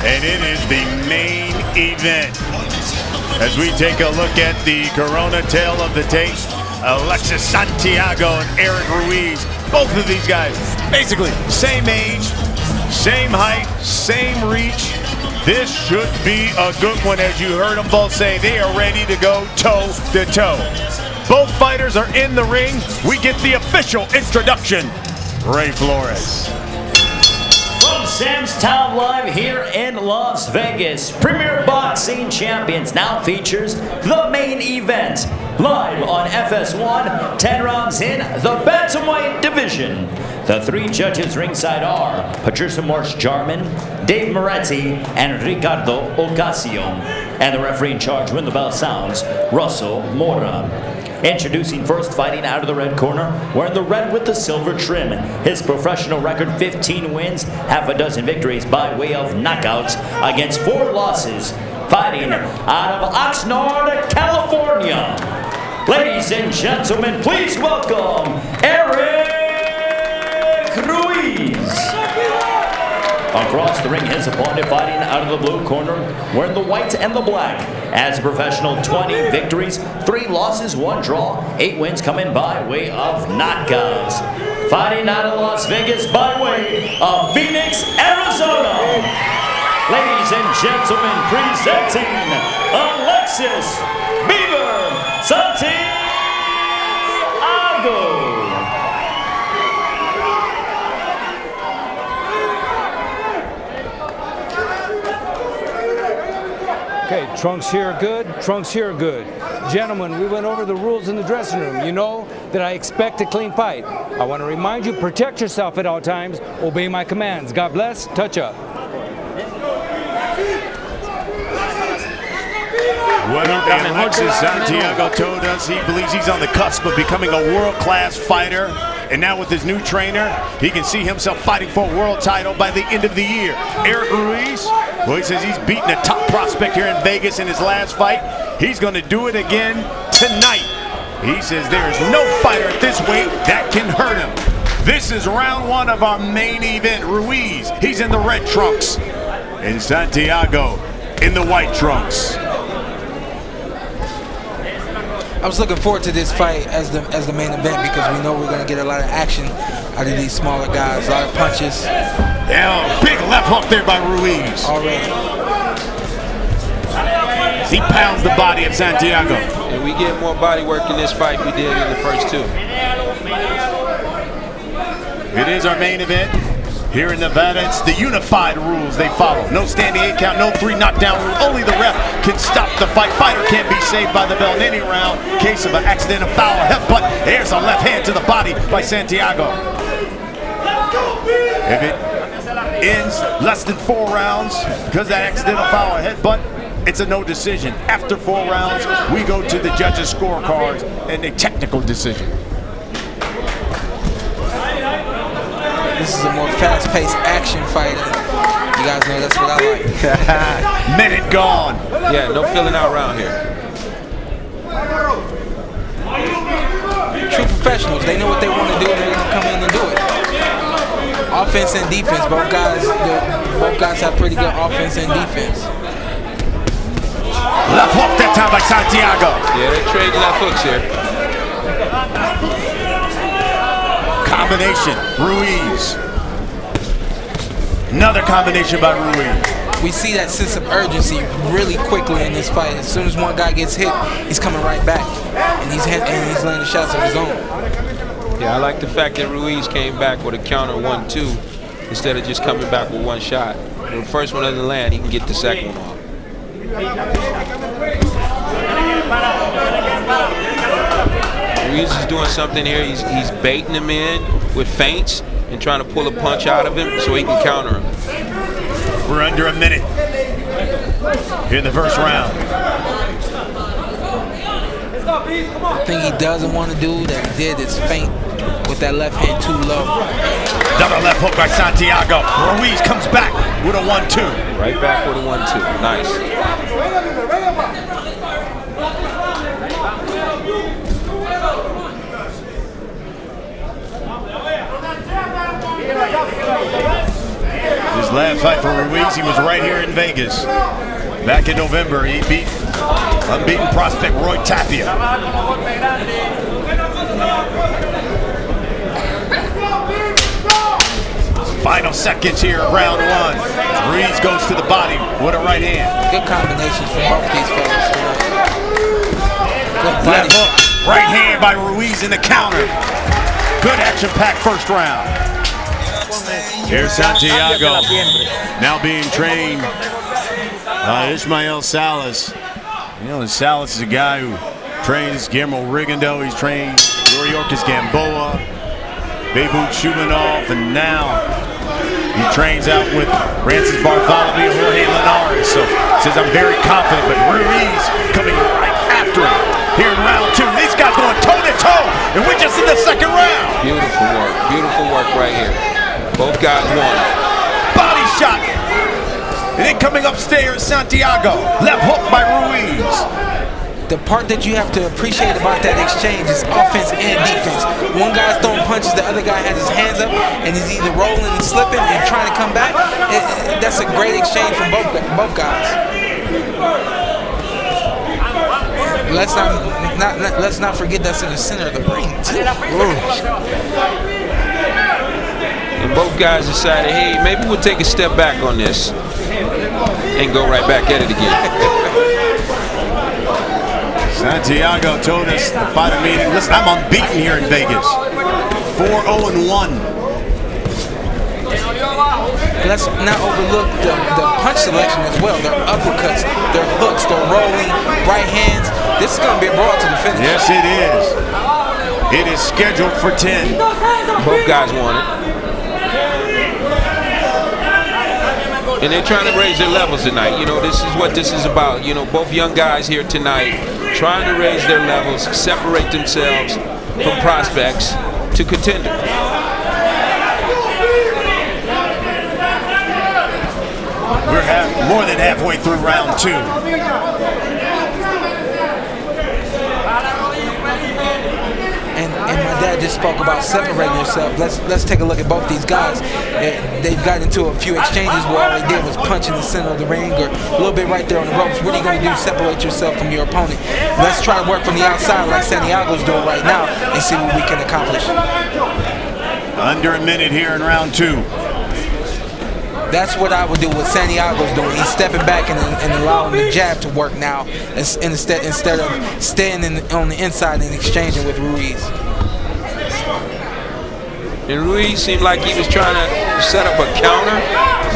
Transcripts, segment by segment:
and it is the main event. As we take a look at the Corona tale of the tape, Alexis Santiago and Erik Ruiz, both of these guys, basically same age, same height, same reach. This should be a good one, as you heard them both say. They are ready to go toe to toe. Both fighters are in the ring. We get the official introduction. Ray Flores. From Sam's Town Live here in Las Vegas, Premier Boxing Champions now features the main event. Live on FS1, 10 rounds in the bantamweight division. The three judges ringside are Patricia Morse-Jarman, Dave Moretti, and Ricardo Ocasio. And the referee in charge when the bell sounds, Russell Mora. Introducing first, fighting out of the red corner, wearing the red with the silver trim. His professional record, 15 wins, half a dozen victories by way of knockouts against 4 losses. Fighting out of Oxnard, California. Ladies and gentlemen, please welcome Erik Ruiz. Across the ring, his opponent fighting out of the blue corner, wearing the white and the black. As a professional, 20 victories, 3 losses, 1 draw, 8 wins coming by way of knockouts. Fighting out of Las Vegas by way of Phoenix, Arizona. Ladies and gentlemen, presenting Alexis Santiago. Okay, trunks here are good, trunks here are good. Gentlemen, we went over the rules in the dressing room. You know that I expect a clean fight. I want to remind you, protect yourself at all times, obey my commands. God bless, touch up. Well, Alexis Santiago told us he believes he's on the cusp of becoming a world-class fighter. And now with his new trainer, he can see himself fighting for a world title by the end of the year. Erik Ruiz, well, he says he's beaten a top prospect here in Vegas in his last fight. He's going to do it again tonight. He says there is no fighter at this weight that can hurt him. This is round 1 of our main event. Ruiz, he's in the red trunks, and Santiago in the white trunks. I was looking forward to this fight as the main event because we know we're going to get a lot of action out of these smaller guys, a lot of punches. Yeah, big left hook there by Ruiz. Already. He pounds the body of Santiago. And we get more body work in this fight we did in the first 2. It is our main event. Here in Nevada, it's the unified rules they follow. No standing 8 count, no 3 knockdown rule. Only the ref can stop the fight. Fighter can't be saved by the bell in any round. Case of an accidental foul headbutt. There's a left hand to the body by Santiago. If it ends less than 4 rounds, because that accidental foul headbutt, it's a no decision. After 4 rounds, we go to the judges' scorecards and a technical decision. This is a more fast-paced action fight. You guys know that's what I like. Minute gone. Yeah, no filling out round here. True professionals, they know what they want to do, they're going to come in and do it. Offense and defense, both guys have pretty good offense and defense. Left hook that time by Santiago. Yeah, they trade left hooks here. Combination, Ruiz. Another combination by Ruiz. We see that sense of urgency really quickly in this fight. As soon as one guy gets hit, he's coming right back, and he's landing shots of his own. Yeah, I like the fact that Ruiz came back with a counter 1-2 instead of just coming back with 1 shot. When the first one doesn't land, he can get the second one off. Ruiz is doing something here. He's baiting him in with feints and trying to pull a punch out of him so he can counter him. We're under a minute here in the first round. The thing he doesn't want to do that he did is feint with that left hand too low. Another left hook by Santiago. Ruiz comes back with a 1-2. Right back with a 1-2. Nice. His last fight for Ruiz, he was right here in Vegas. Back in November, he beat unbeaten prospect Roy Tapia. Final seconds here of round one. Ruiz goes to the body with a right hand. Good combinations from both these fellas tonight. Good Left body hook, right hand by Ruiz in the counter. Good action-packed first round. Here's Santiago, now being trained by Ismael Salas. You know, Salas is a guy who trains Guillermo Rigondeaux. He's trained Yuriorkis Gamboa, Beibut Shumanov, and now he trains out with Francis Bartholomew, Jorge Linares. So says I'm very confident, but Ruiz coming right after him here in round two. These guys going toe-to-toe, and we're just in the second round. Beautiful work right here. Both guys won. Body shot. And then coming upstairs, Santiago. Left hook by Ruiz. The part that you have to appreciate about that exchange is offense and defense. One guy's throwing punches, the other guy has his hands up, and he's either rolling and slipping and trying to come back. That's a great exchange from both guys. Let's not forget that's in the center of the ring too. And both guys decided, hey, maybe we'll take a step back on this and go right back at it again. Santiago told us the fighter meeting, listen, I'm unbeaten here in Vegas. 4-0-1. Let's not overlook the punch selection as well. Their uppercuts, their hooks, their rolling, right hands. This is going to be a brawl to the finish. Yes, it is. It is scheduled for 10. Both guys want it. And they're trying to raise their levels tonight. You know, this is what this is about. You know, both young guys here tonight trying to raise their levels, separate themselves from prospects to contenders. We're more than halfway through round two. And my dad just spoke about separating yourself. Let's take a look at both these guys. They've gotten into a few exchanges where all they did was punch in the center of the ring or a little bit right there on the ropes. What are you going to do? Separate yourself from your opponent. Let's try to work from the outside like Santiago's doing right now and see what we can accomplish. Under a minute here in round two. That's what I would do what Santiago's doing. He's stepping back and allowing the jab to work now instead of staying on the inside and exchanging with Ruiz. And Ruiz seemed like he was trying to set up a counter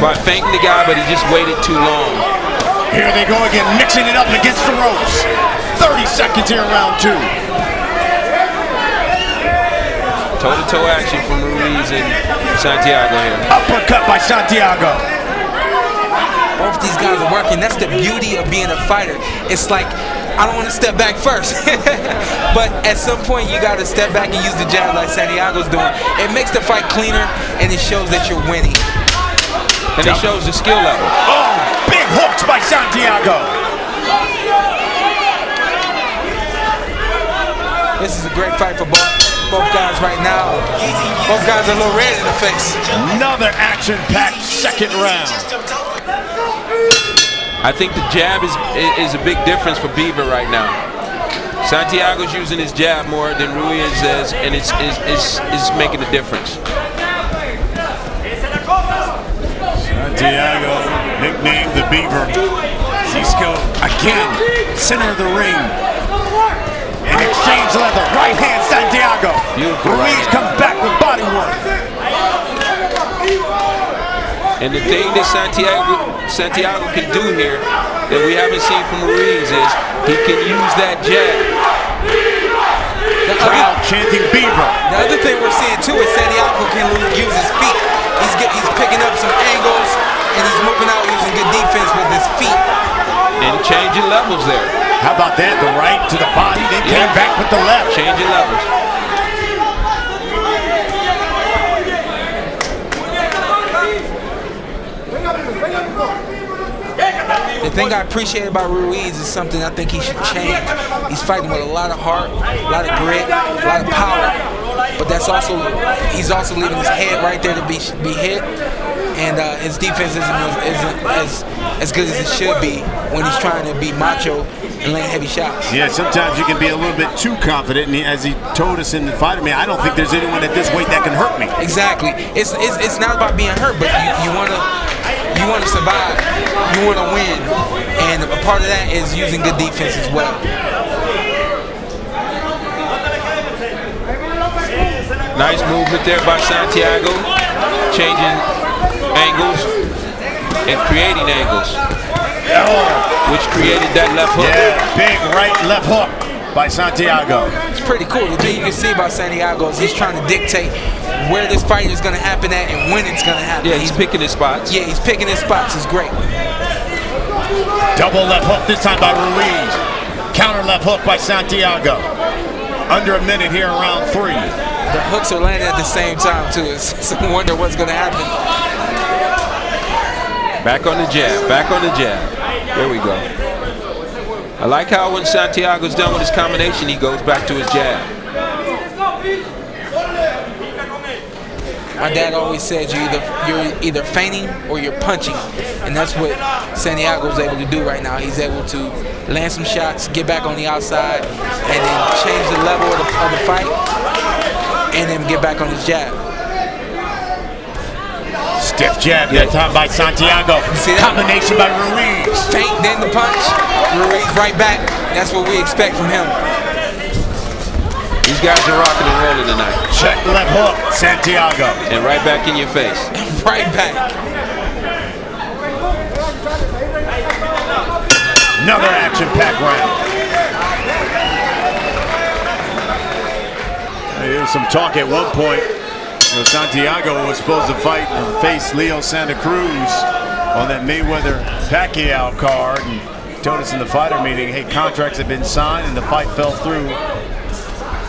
by feinting the guy, but he just waited too long. Here they go again, mixing it up against the ropes. 30 seconds here in round two. Toe-to-toe action from Ruiz and Santiago here. Uppercut by Santiago. Both these guys are working. That's the beauty of being a fighter. It's like, I don't want to step back first. But at some point, you got to step back and use the jab like Santiago's doing. It makes the fight cleaner, and it shows that you're winning. And it shows the skill level. Oh, big hooks by Santiago. This is a great fight for both guys right now. Both guys are a little red in the face. Another action-packed second round. I think the jab is a big difference for Beaver right now. Santiago's using his jab more than Ruiz is, and it's making a difference. Santiago, nicknamed the Beaver. Cisco again, center of the ring. And exchange leather, right hand Santiago. Beautiful. Ruiz comes back with body work. And the thing that Santiago can do here that we haven't seen from Ruiz is he can use that jab. The crowd chanting Beaver. The other thing we're seeing too is Santiago can use his feet. He's picking up some angles and he's moving out using good defense with his feet. And changing levels there. How about that? The right to the body, then came back with the left. Changing levels. The thing I appreciate about Ruiz is something I think he should change. He's fighting with a lot of heart, a lot of grit, a lot of power. But he's also leaving his head right there to be hit. and his defense isn't as good as it should be when he's trying to be macho and land heavy shots. Yeah, sometimes you can be a little bit too confident, and as he told us in the fight, I don't think there's anyone at this weight that can hurt me. Exactly. It's not about being hurt, but you want to survive. You want to win, and a part of that is using good defense as well. Nice movement there by Santiago, changing angles and creating angles, which created that left hook. Yeah, big right left hook by Santiago. It's pretty cool. The thing you can see about Santiago is he's trying to dictate where this fight is going to happen at and when it's going to happen. Yeah, he's picking his spots. Yeah, he's picking his spots. It's great. Double left hook this time by Ruiz. Counter left hook by Santiago. Under a minute here in round 3. The hooks are landing at the same time too. It's a wonder what's going to happen. Back on the jab, back on the jab. There we go. I like how when Santiago's done with his combination, he goes back to his jab. My dad always said you're either feigning or you're punching, and that's what Santiago's able to do right now. He's able to land some shots, get back on the outside, and then change the level of the fight, and then get back on his jab. Stiff jab that time by Santiago. See that? Combination by Ruiz. Feint, then the punch. Ruiz right back. That's what we expect from him. These guys are rocking and rolling tonight. Check left hook, Santiago. And right back in your face. Right back. Another action-packed round. There was some talk at one point. Santiago was supposed to fight and face Leo Santa Cruz on that Mayweather-Pacquiao card. And he told us in the fighter meeting, hey, contracts have been signed, and the fight fell through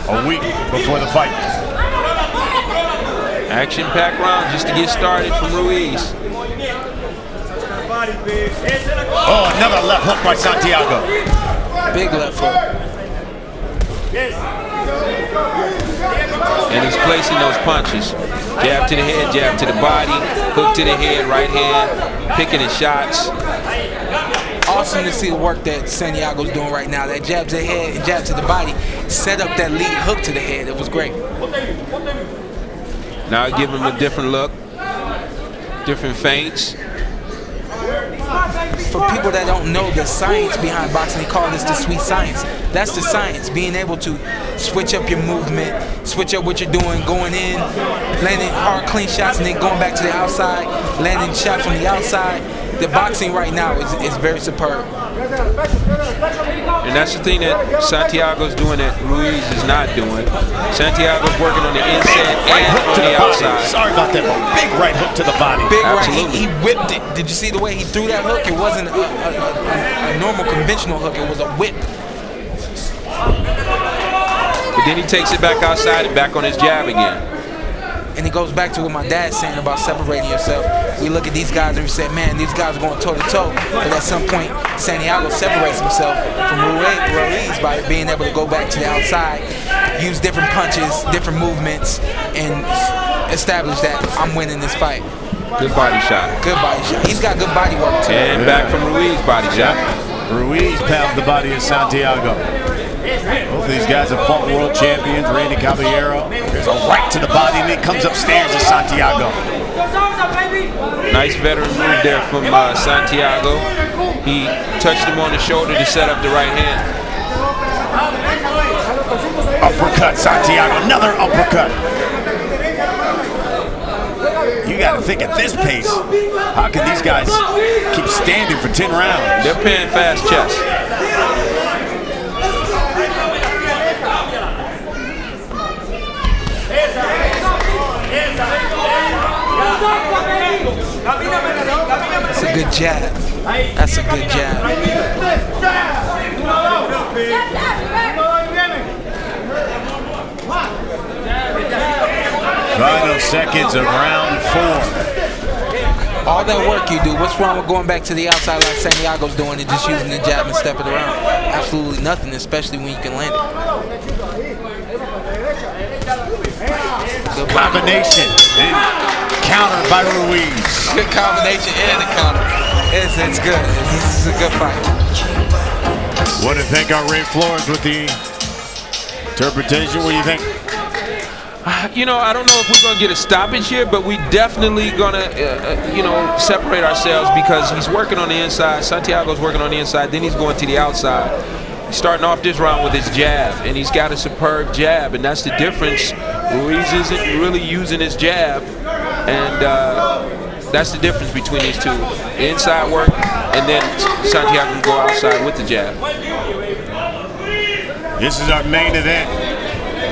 a week before the fight. Action-packed round just to get started from Ruiz. Oh, another left hook by Santiago. Big left hook. And he's placing those punches. Jab to the head, jab to the body, hook to the head, right hand, picking his shots. Awesome to see the work that Santiago's doing right now. That jab to the head and jab to the body set up that lead hook to the head. It was great. Now give him a different look, different feints. For people that don't know the science behind boxing, they call this the sweet science. That's the science, being able to switch up your movement, switch up what you're doing, going in, landing hard, clean shots, and then going back to the outside, landing shots from the outside. The boxing right now is very superb. And that's the thing that Santiago's doing that Ruiz is not doing. Santiago's working on the inside and on the outside. Sorry about that, but big right hook to the body. Big right, he whipped it. Did you see the way he threw that hook? It wasn't a normal conventional hook, it was a whip. But then he takes it back outside and back on his jab again. And it goes back to what my dad's saying about separating yourself. We look at these guys and we say, man, these guys are going toe-to-toe. But at some point, Santiago separates himself from Ruiz by being able to go back to the outside, use different punches, different movements, and establish that I'm winning this fight. Good body shot. Good body shot. He's got good body work, too. And back from Ruiz body shot. Ruiz pounds the body of Santiago. Both of these guys have fought world champions. Randy Caballero. There's a right to the body, and he comes upstairs to Santiago. Nice veteran move there from Santiago. He touched him on the shoulder to set up the right hand. Uppercut, Santiago. Another uppercut. You got to think at this pace, how can these guys keep standing for 10 rounds? They're paying fast chess. That's a good jab. That's a good jab. Final seconds of round 4. All that work you do, what's wrong with going back to the outside like Santiago's doing and just using the jab and stepping around? Absolutely nothing, especially when you can land it. Combination. countered by Ruiz. Good combination and a counter. It's good. This is a good fight. What do you think on Ray Flores with the interpretation? What do you think? You know, I don't know if we're going to get a stoppage here, but we definitely going to, you know, separate ourselves because he's working on the inside. Santiago's working on the inside, then he's going to the outside. He's starting off this round with his jab, and he's got a superb jab, and that's the difference. Ruiz isn't really using his jab, and that's the difference between these two. The inside work, and then Santiago can go outside with the jab. This is our main event.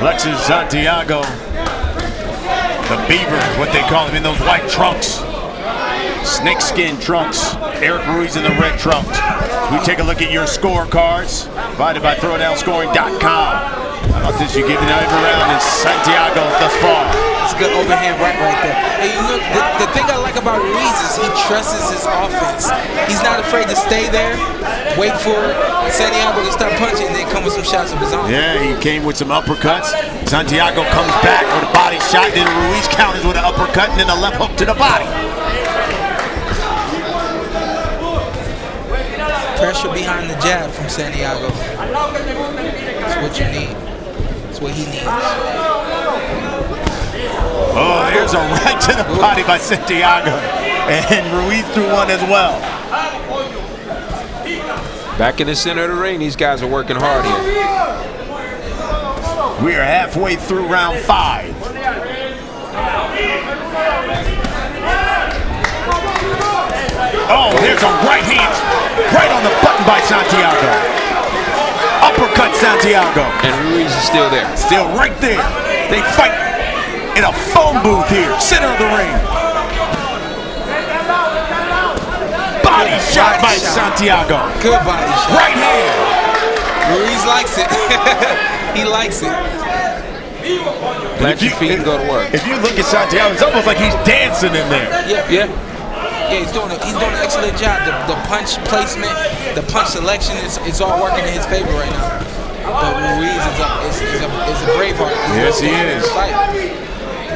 Alexis Santiago, the Beaver, what they call him, in those white trunks. Snakeskin trunks. Erik Ruiz in the red trunks. We take a look at your scorecards, provided by throwdownscoring.com. How about this? You're giving every round is Santiago thus far. It's a good overhand right there. Hey, you look, the thing I like about Ruiz is he trusts his offense. He's not afraid to stay there, wait for Santiago to start punching, and then come with some shots of his own. Yeah, he came with some uppercuts. Santiago comes back with a body shot, then Ruiz counters with an uppercut, and then a left hook to the body. Pressure behind the jab from Santiago. That's what you need. That's what he needs. Oh, there's a right to the body by Santiago. And Ruiz threw one as well. Back in the center of the ring, these guys are working hard here. We are halfway through round 5. Oh, there's a right hand. Right on the button by Santiago. Uppercut Santiago. And Ruiz is still there. Still right there. They fight in a phone booth here, center of the ring. Body shot by Santiago. Good body shot. Right hand. Ruiz likes it. He likes it. Plant your feet and go to work. If you look at Santiago, it's almost like he's dancing in there. Yeah. Yeah, he's doing an excellent job. The punch placement, the punch selection, it's all working in his favor right now. But Ruiz is a brave heart. Yes, he is.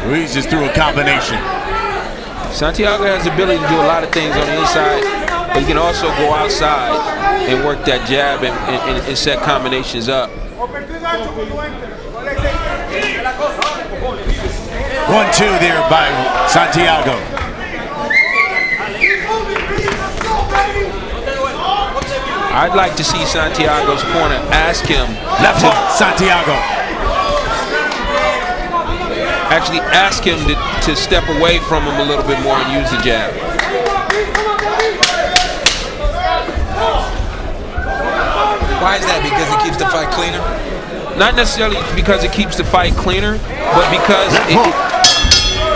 Ruiz just threw a combination. Santiago has the ability to do a lot of things on the inside, but he can also go outside and work that jab and set combinations up. 1-2 there by Santiago. I'd like to see Santiago's corner ask him Left hook, Santiago. actually ask him to step away from him a little bit more and use the jab. Why is that? Because it keeps the fight cleaner? Not necessarily because it keeps the fight cleaner, but because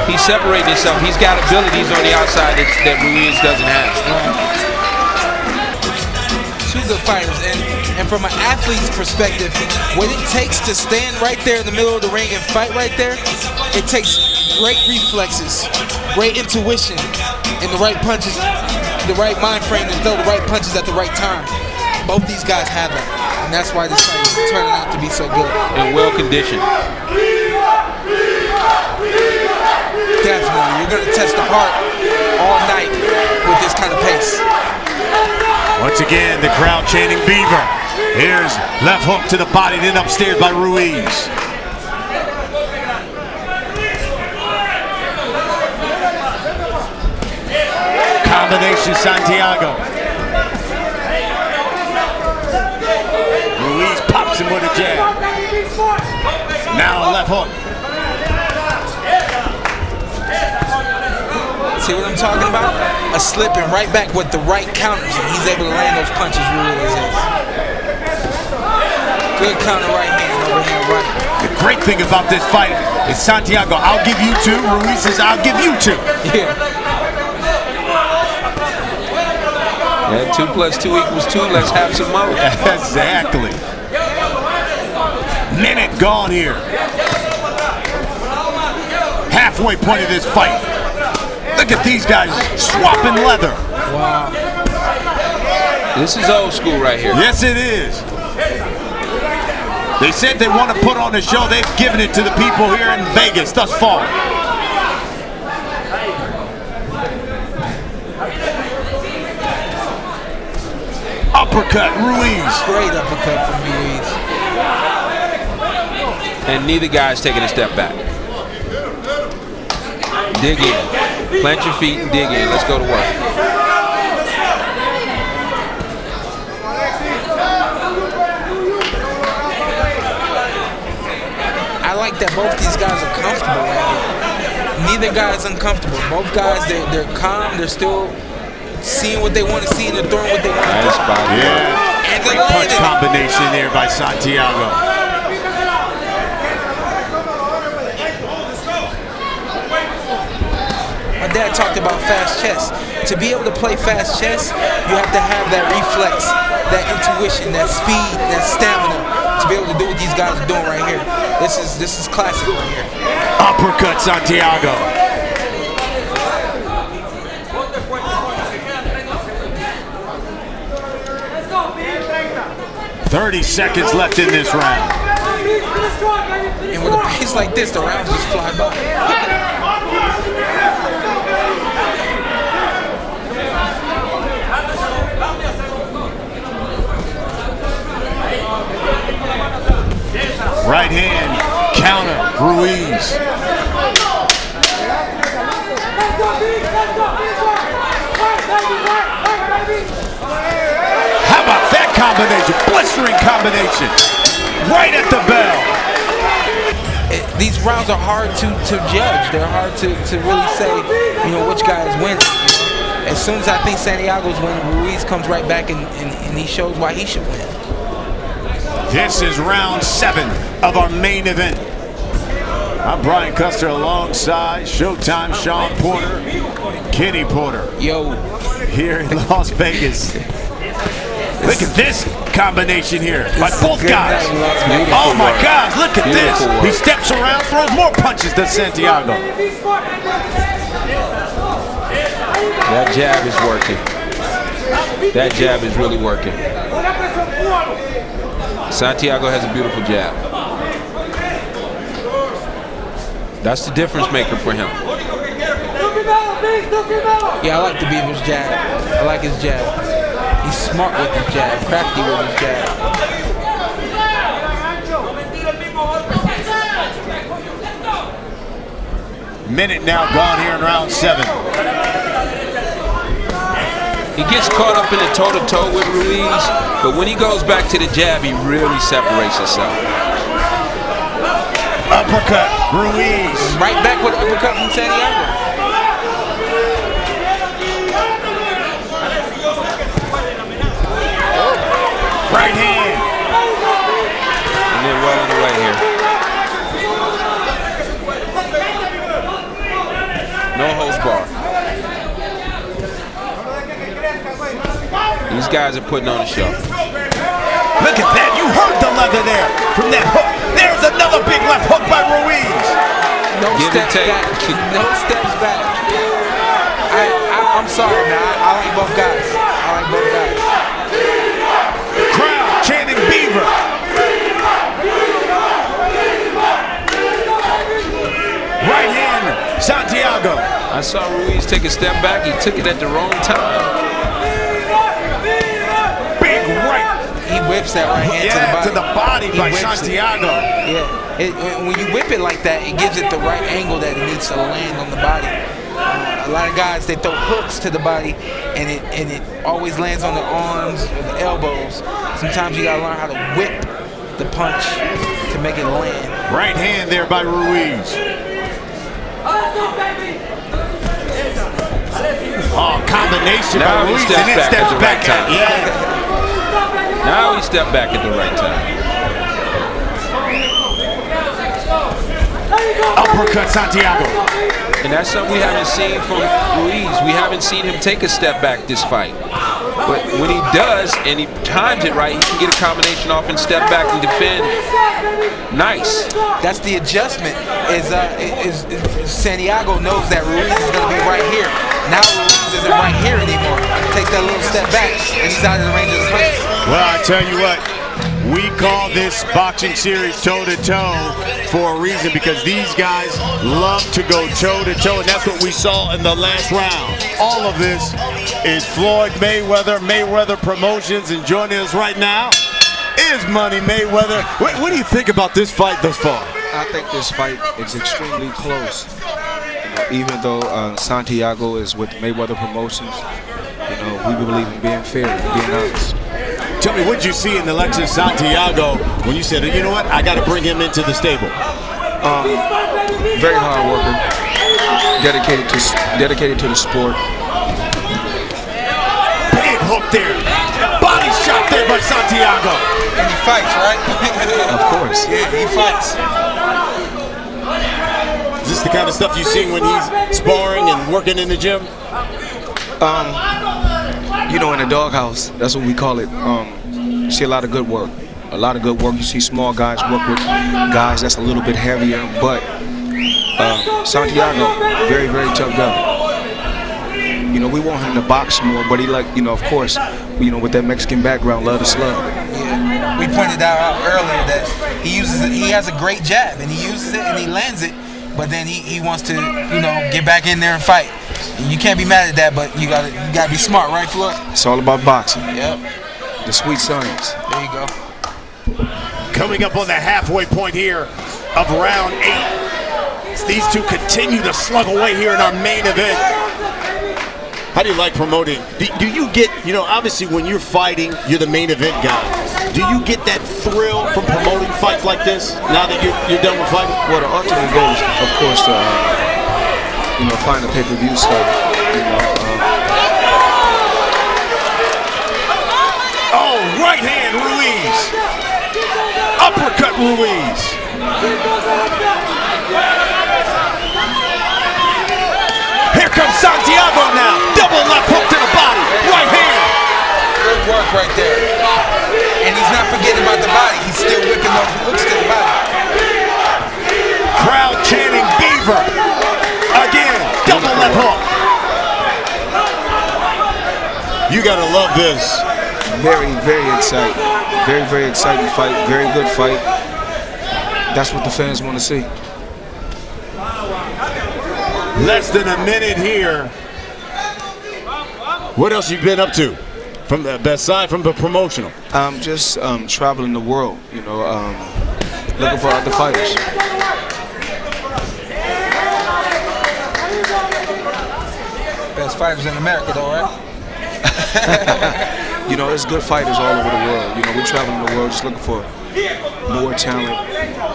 he's separating himself. He's got abilities on the outside that Ruiz doesn't have. Two good fighters, and from an athlete's perspective, what it takes to stand right there in the middle of the ring and fight right there, it takes great reflexes, great intuition, and the right punches, the right mind frame to throw the right punches at the right time. Both these guys have that, and that's why this fight is turning out to be so good. And well conditioned. Definitely, you're going to test the heart all night with this kind of pace. Once again, the crowd chanting Beaver. Here's left hook to the body, then upstairs by Ruiz. Combination Santiago. Ruiz pops him with a jab. Now a left hook. See what I'm talking about? A slipping right back with the right counters, and he's able to land those punches really easy. Good counter right hand, overhand right. The great thing about this fight is Santiago, I'll give you 2. Ruiz says, I'll give you 2. Yeah. 2 + 2 = 2. Let's have some more. Exactly. Minute gone here. Halfway point of this fight. Look at these guys swapping leather. Wow. This is old school right here. Yes, it is. They said they want to put on a show. They've given it to the people here in Vegas thus far. Uppercut, Ruiz. Great uppercut from Ruiz. And neither guy's taking a step back. Dig in. Plant your feet and dig in. Let's go to work. I like that both these guys are comfortable right here. Neither guy is uncomfortable. Both guys, they're calm. They're still seeing what they want to see and they're throwing what they want to throw. Yeah. And Great punch combination there by Santiago. My dad talked about fast chess. To be able to play fast chess, you have to have that reflex, that intuition, that speed, that stamina to be able to do what these guys are doing right here. This is classic right here. Uppercut, Santiago. 30 seconds left in this round. And with a pace like this, the rounds just fly by. Right hand, counter, Ruiz. How about that combination? Blistering combination. Right at the bell. These rounds are hard to judge. They're hard to really say, you know, which guy is winning. As soon as I think Santiago's winning, Ruiz comes right back and he shows why he should win. This is round 7 of our main event. I'm Brian Custer alongside Showtime Sean Porter, Kenny Porter. Yo. Here in Las Vegas. Look at this combination here by both guys. Oh my gosh, look at this. He steps around, throws more punches than Santiago. That jab is working. That jab is really working. Santiago has a beautiful jab. That's the difference maker for him. Yeah, I like the Beaver's jab. I like his jab. He's smart with his jab, crafty with his jab. Minute now gone here in round 7. He gets caught up in the toe-to-toe with Ruiz, but when he goes back to the jab, he really separates himself. Uppercut, Ruiz. Right back with an uppercut from Santiago. Right hand. And they're well in the way here. No holds barred. These guys are putting on a show. Look at that. You heard the leather there from that hook. There's another big left hook by Ruiz. No steps back. No steps back. I'm sorry, man. I like both guys. I like both guys. Crowd chanting Beaver. Right hand, Santiago. I saw Ruiz take a step back. He took it at the wrong time. Big right. He whips that right hand to the body by Santiago. Yeah, when you whip it like that, it gives it the right angle that it needs to land on the body. A lot of guys, they throw hooks to the body, and it always lands on the arms or the elbows. Sometimes you gotta learn how to whip the punch to make it land. Right hand there by Ruiz. Oh, combination now by Ruiz, he steps back at the right time. Yeah. Now he stepped back at the right time. Uppercut, Santiago. And that's something we haven't seen from Ruiz. We haven't seen him take a step back this fight. But when he does, and he times it right, he can get a combination off and step back and defend. Nice. That's the adjustment. Is Santiago knows that Ruiz is going to be right here. Now Ruiz isn't right here anymore. Takes that little step back, and he's out of the range of his punches. Well, I tell you what, We call this boxing series toe-to-toe for a reason, because these guys love to go toe-to-toe, and that's what we saw in the last round. All of this is Floyd Mayweather Promotions, and joining us right now is Money Mayweather. What do you think about this fight thus far? I think this fight is extremely close. Even though Santiago is with Mayweather Promotions, we believe in being fair, being honest. Tell me, what did you see in Alexis Santiago when you said, you know what, I got to bring him into the stable? Very hard worker, dedicated to the sport. Big hook there, body shot there by Santiago. And he fights, right? Of course. Yeah, he fights. Is this the kind of stuff you see when he's sparring and working in the gym? In the doghouse, that's what we call it. You see a lot of good work. You see small guys work with guys that's a little bit heavier, but Santiago, very, very tough guy. We want him to box more, but he of course, with that Mexican background, love to slug. Yeah, we pointed out earlier that he has a great jab, and he uses it and he lands it, but then he wants to, get back in there and fight. You can't be mad at that, but you gotta be smart, right, Floyd? It's all about boxing. Yep. The sweet science. There you go. Coming up on the halfway point here of round 8. As these two continue to slug away here in our main event. How do you like promoting? Do you get, obviously when you're fighting, you're the main event guy. Do you get that thrill from promoting fights like this now that you're done with fighting? Well, the ultimate goal is, of course, to find a pay-per-view stuff. Oh, right hand Ruiz. Uppercut Ruiz. Here comes Santiago now. Double left hook to the body. Right hand. Good work right there. And he's not forgetting about the body. He's still whipping those hooks to the body. Crowd chanting Beaver. Again, double left hook. You gotta love this. Very, very exciting. Very, very exciting fight. Very good fight. That's what the fans want to see. Less than a minute here. What else you been up to? Aside from the promotional? I'm just traveling the world, looking for other fighters. Best fighters in America, though, right? There's good fighters all over the world. We traveling the world just looking for more talent.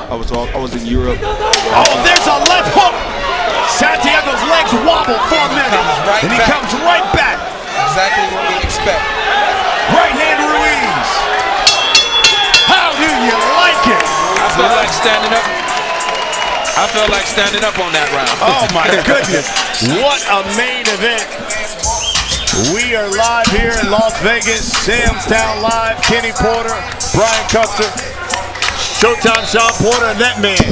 I was in Europe. Oh, there's a left hook. Santiago's legs wobble for a minute, and he comes right back. Exactly what we expect. Right hand Ruiz. How do you like it? I felt like standing up. I felt like standing up on that round. Oh my goodness. What a main event. We are live here in Las Vegas, Sam's Town Live. Kenny Porter, Brian Custer, Showtime Sean Porter, and that man,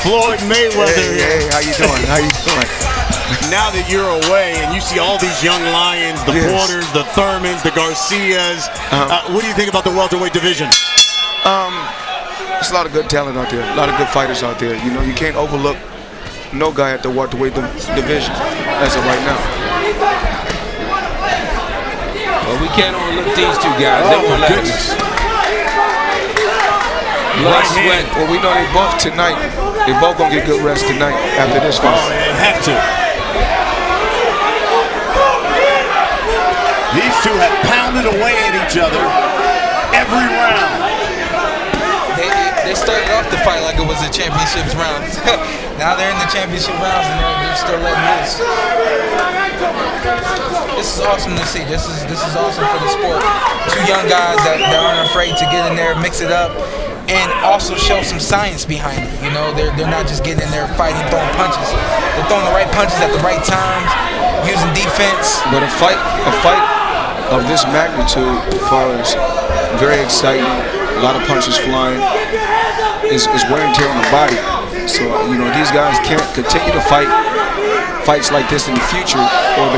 Floyd Mayweather. Hey, how you doing? How you doing? Now that you're away and you see all these young lions, the Porters, the Thurmans, the Garcias, what do you think about the welterweight division? There's a lot of good talent out there, a lot of good fighters out there. You can't overlook no guy at the welterweight division as of right now. Well, we can't overlook these two guys. Oh my goodness. Blood, sweat. Well, we know they both tonight. They both gonna get good rest tonight after this fight. Oh, they have to. These two have pounded away at each other every round. They started off the fight like it was a championship round. Now they're in the championship rounds and they're still letting loose. This is awesome to see. This is awesome for the sport. Two young guys that aren't afraid to get in there, mix it up, and also show some science behind it. They're not just getting in there fighting, throwing punches. They're throwing the right punches at the right times, using defense. But a fight of this magnitude, as far as very exciting, a lot of punches flying, is wear and tear on the body. So these guys can't continue to fight fights like this in the future, or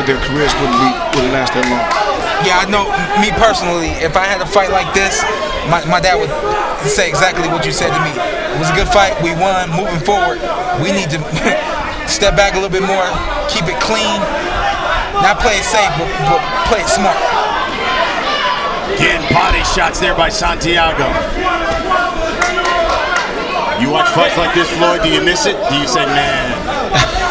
their careers wouldn't last that long. Yeah, I know. Me personally, if I had a fight like this, my dad would say exactly what you said to me. It was a good fight. We won. Moving forward, we need to step back a little bit more, keep it clean, not play it safe, but play it smart. Getting body shots there by Santiago. You watch fights like this, Floyd, do you miss it? Do you say, man,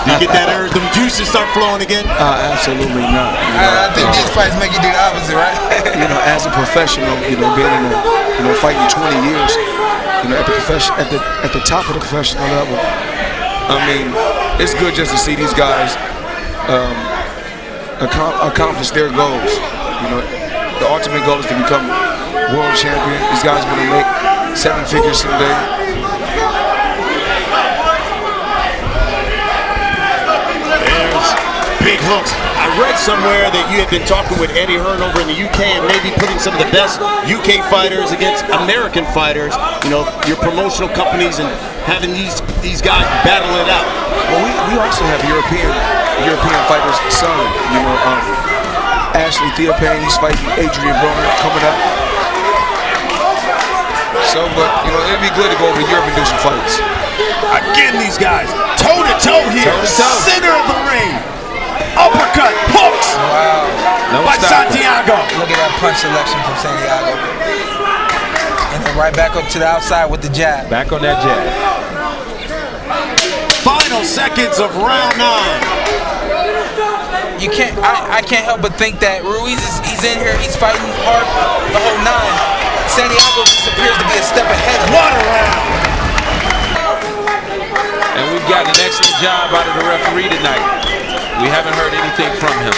do you get that urge, them juices start flowing again? Absolutely not. I think these fights make you do the opposite, right? As a professional, being in fighting 20 years, at the top of the professional level, I mean, it's good just to see these guys accomplish their goals. The ultimate goal is to become world champion. These guys want to make 7 figures someday. Big hooks. I read somewhere that you had been talking with Eddie Hearn over in the UK and maybe putting some of the best UK fighters against American fighters. Your promotional companies and having these guys battle it out. Well, we also have European fighters. Some, Ashley Theophane, he's fighting Adrian Broner coming up. So, but it'd be good to go over to Europe and do some fights. Again, these guys toe to toe here, center of the ring. Uppercut, hooks by Santiago. Look at that punch selection from Santiago. And then right back up to the outside with the jab. Back on that jab. Final seconds of round 9. You can't. I can't help but think that Ruiz he's in here. He's fighting hard the whole 9. Santiago just appears to be a step ahead of him. What a round! And we've got an excellent job out of the referee tonight. We haven't heard anything from him.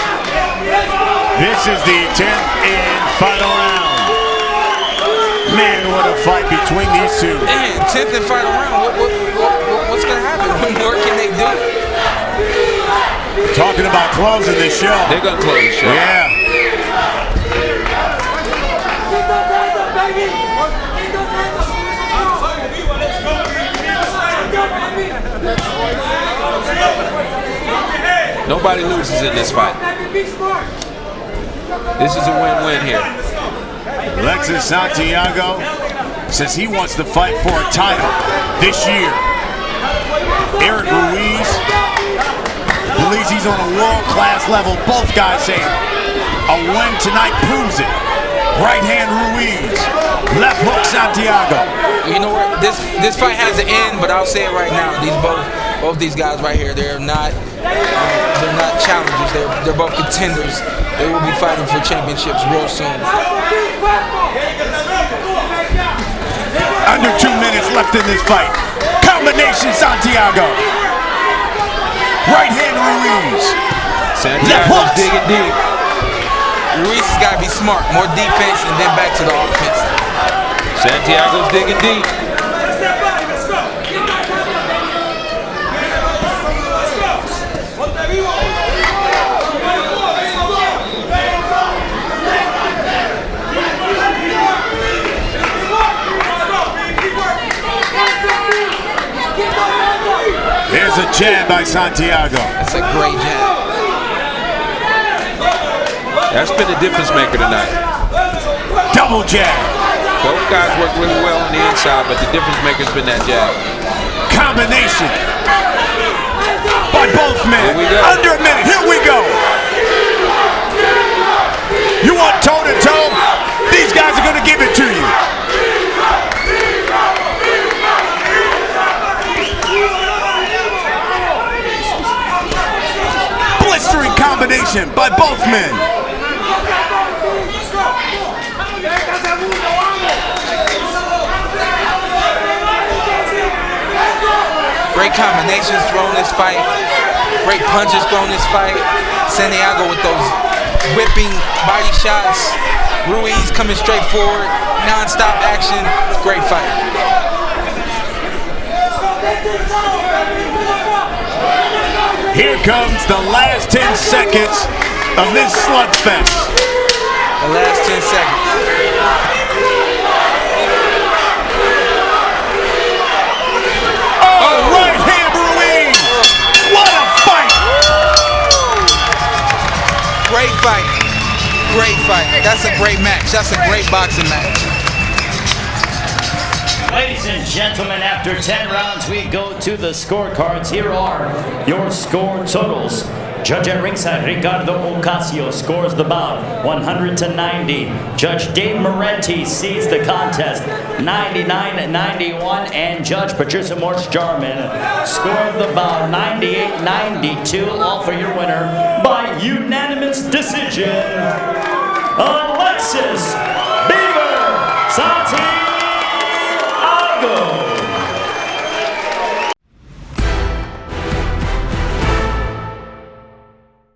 This is the 10th and final round. Man, what a fight between these two. Man, 10th and final round. What's going to happen? What more can they do? Talking about closing the show. They're going to close the show. Yeah. Nobody loses in this fight. This is a win-win here. Alexis Santiago says he wants to fight for a title this year. Erik Ruiz believes he's on a world-class level. Both guys say a win tonight proves it. Right hand Ruiz, left hook Santiago. You know what? This fight has an end, but I'll say it right now. Both these guys right here, they're not challengers. They're both contenders. They will be fighting for championships real soon. Under 2 minutes left in this fight. Combination Santiago. Right hand Ruiz. Santiago's digging deep. Ruiz has got to be smart. More defense and then back to the offense. Santiago's digging deep. There's a jab by Santiago. That's a great jab. That's been a difference maker tonight. Double jab. Both guys work really well on the inside, but the difference maker's been that jab. Combination by both men. Here we go. Under a minute. Here we go. You want toe-to-toe? These guys are going to give it to you. Blistering combination by both men. Great combinations thrown this fight. Great punches thrown this fight. Santiago with those whipping body shots. Ruiz coming straight forward. Non-stop action. Great fight. Here comes the last 10 seconds of this slugfest. The last 10 seconds. Right hand Ruiz. What a fight. Great fight. great fight. That's a great match. That's a great boxing match. Ladies and gentlemen, after 10 rounds, we go to the scorecards. Here are your score totals. Judge at ringside, Ricardo Ocasio, scores the bout 100-90. Judge Dave Morenti sees the contest 99-91. And Judge Patricia Morse-Jarman scored the bout 98-92. All for your winner by unanimous decision, Alexis Santiago.